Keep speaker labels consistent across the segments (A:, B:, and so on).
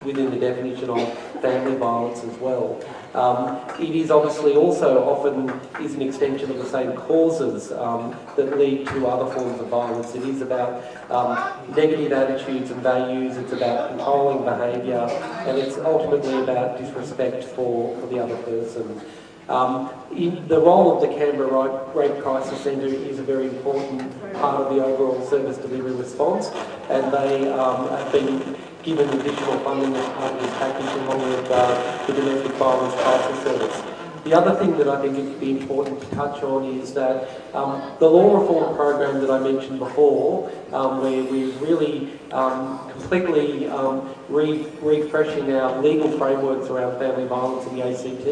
A: within the definition of family violence as well. It is obviously also often is an extension of the same causes that lead to other forms of violence. It is about negative attitudes and values, it's about controlling behaviour, and it's ultimately about disrespect for the other person. The role of the Canberra Rape Crisis Centre is a very important part of the overall service delivery response, and they have been given additional funding as part of this package along with the Domestic Violence Crisis Service. The other thing that I think it would be important to touch on is that the law reform program that I mentioned before, where we're really completely refreshing our legal frameworks around family violence in the ACT,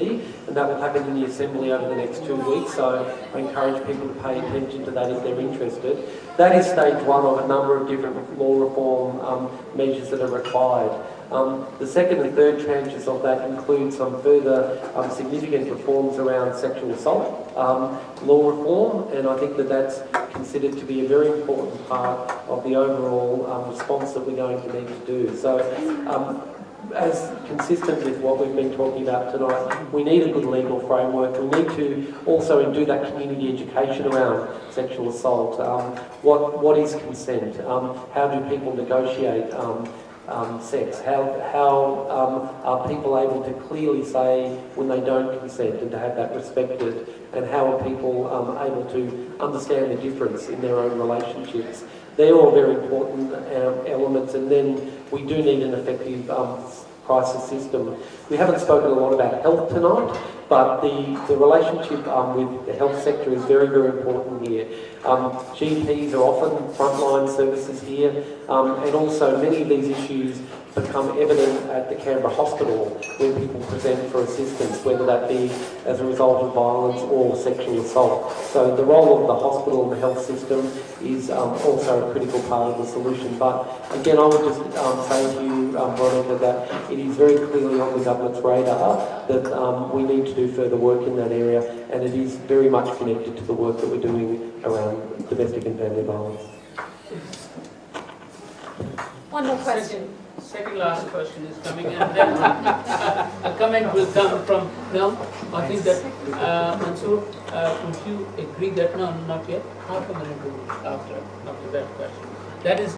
A: and that will happen in the Assembly over the next 2 weeks, so I encourage people to pay attention to that if they're interested. That is stage one of a number of different law reform measures that are required. The second and third tranches of that include some further significant reforms around sexual assault law reform, and I think that that's considered to be a very important part of the overall response that we're going to need to do. So, as consistent with what we've been talking about tonight, we need a good legal framework. We need to also do that community education around sexual assault. What is consent? How do people negotiate sex? How are people able to clearly say when they don't consent and to have that respected? And how are people able to understand the difference in their own relationships? They're all very important elements, and then we do need an effective crisis system. We haven't spoken a lot about health tonight, but the relationship with the health sector is very, very important here. GPs are often frontline services here, and also many of these issues become evident at the Canberra Hospital when people present for assistance, whether that be as a result of violence or sexual assault. So the role of the hospital and the health system is also a critical part of the solution. But again, I would just say to you, Veronica, that it is very clearly on the government's radar that we need to do further work in that area, and it is very much connected to the work that we're doing around domestic and family violence.
B: One more question.
C: Second last question is coming, and then a comment will come from now. I think that Mansoor, would you agree that no, not yet? Half a minute after that question. That is.